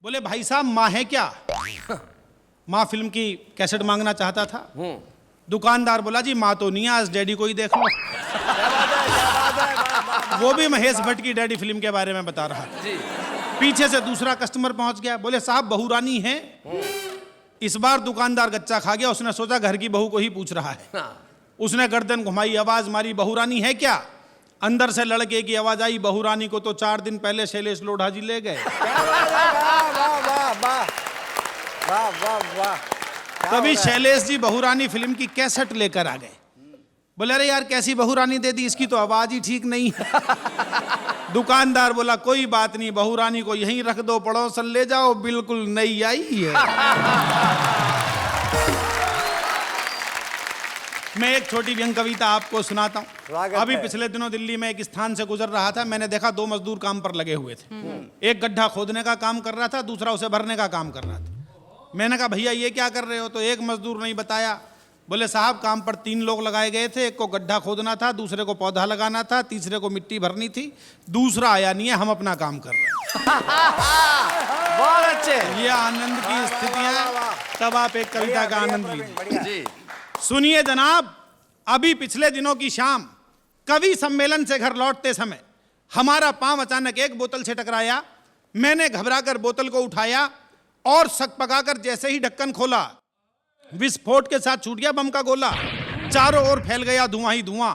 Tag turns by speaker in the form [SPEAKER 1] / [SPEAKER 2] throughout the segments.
[SPEAKER 1] बोले भाई साहब माँ है क्या? माँ फिल्म की कैसेट मांगना चाहता था। दुकानदार बोला जी माँ तो नहीं है, आज डैडी को ही देख लो। वो भी महेश भट्ट की डैडी फिल्म के बारे में बता रहा था। पीछे से दूसरा कस्टमर पहुंच गया, बोले साहब बहू रानी है। इस बार दुकानदार गच्चा खा गया, उसने सोचा घर की बहू को ही पूछ रहा है। उसने गर्दन घुमाई, आवाज मारी, बहू रानी है क्या? अंदर से लड़के की आवाज आई, बहू रानी को तो 4 दिन पहले शैलेश लोढ़ा जी ले गए। तभी शैलेश जी बहू रानी फिल्म की कैसेट लेकर आ गए। बोले अरे यार कैसी बहू रानी दे दी, इसकी तो आवाज ही ठीक नहीं है। दुकानदार बोला कोई बात नहीं, बहू रानी को यहीं रख दो, पड़ोसन ले जाओ, बिल्कुल नई आई है। मैं एक छोटी व्यंग कविता आपको सुनाता हूँ। अभी पिछले दिनों दिल्ली में एक स्थान से गुजर रहा था, मैंने देखा 2 मजदूर काम पर लगे हुए थे। एक गड्ढा खोदने का काम कर रहा था, दूसरा उसे भरने का काम कर रहा था। मैंने कहा भैया ये क्या कर रहे हो? तो एक मजदूर नहीं बताया। बोले साहब काम पर 3 लोग लगाए गए थे, एक को गड्ढा खोदना था, दूसरे को पौधा लगाना था, तीसरे को मिट्टी भरनी थी, दूसरा आया नहीं है, हम अपना काम कर रहे हैं।
[SPEAKER 2] बहुत अच्छे।
[SPEAKER 1] ये आनंद की स्थितियां, तब आप एक कविता का आनंद लीजिए। सुनिए जनाब, अभी पिछले दिनों की शाम कवि सम्मेलन से घर लौटते समय हमारा पांव अचानक एक बोतल से टकराया। मैंने घबराकर बोतल को उठाया और सकपकाकर जैसे ही ढक्कन खोला, विस्फोट के साथ छूट गया बम का गोला। चारों ओर फैल गया धुआं ही धुआं।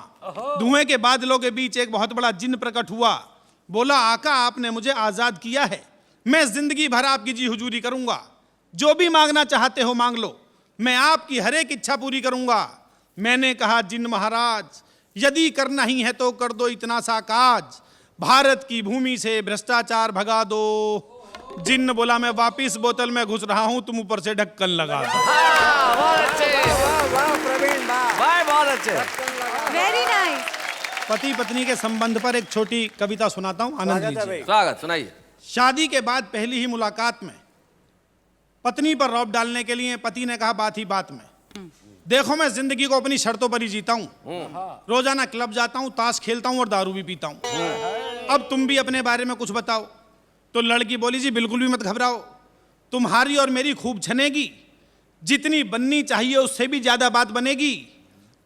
[SPEAKER 1] धुएं के बादलों के बीच एक बहुत बड़ा जिन्न प्रकट हुआ। बोला आका आपने मुझे आजाद किया है, मैं जिंदगी भर आपकी जी हुजूरी करूंगा। जो भी मांगना चाहते हो मांग लो, मैं आपकी हर एक इच्छा पूरी करूंगा। मैंने कहा जिन्न महाराज यदि करना ही है तो कर दो इतना सा काज, भारत की भूमि से भ्रष्टाचार भगा दो। जिन्न बोला मैं वापिस बोतल में घुस रहा हूं, तुम ऊपर से ढक्कन लगा दो।
[SPEAKER 2] बहुत अच्छे,
[SPEAKER 3] प्रवीण
[SPEAKER 2] भाई बहुत अच्छे,
[SPEAKER 3] वेरी नाइस।
[SPEAKER 1] पति पत्नी के संबंध पर एक छोटी कविता सुनाता हूं, आनंद लीजिए।
[SPEAKER 2] स्वागत, सुनाइए।
[SPEAKER 1] शादी के बाद पहली ही मुलाकात में पत्नी पर रौब डालने के लिए पति ने कहा बात ही बात में, देखो मैं जिंदगी को अपनी शर्तों पर ही जीता हूं। रोजाना क्लब जाता हूं, ताश खेलता हूं और दारू भी पीता हूं। अब तुम भी अपने बारे में कुछ बताओ। तो लड़की बोली जी बिल्कुल भी मत घबराओ, तुम्हारी और मेरी खूब छनेगी, जितनी बननी चाहिए उससे भी ज्यादा बात बनेगी।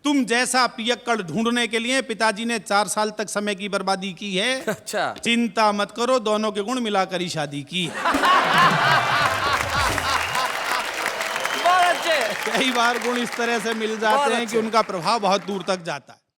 [SPEAKER 1] तुम जैसा पियक्कड़ ढूंढने के लिए पिताजी ने 4 साल तक समय की बर्बादी की है।
[SPEAKER 2] अच्छा,
[SPEAKER 1] चिंता मत करो, दोनों के गुण मिलाकर ही शादी की है।
[SPEAKER 2] बहुत अच्छे।
[SPEAKER 1] कई बार गुण इस तरह से मिल जाते हैं कि उनका प्रभाव बहुत दूर तक जाता है।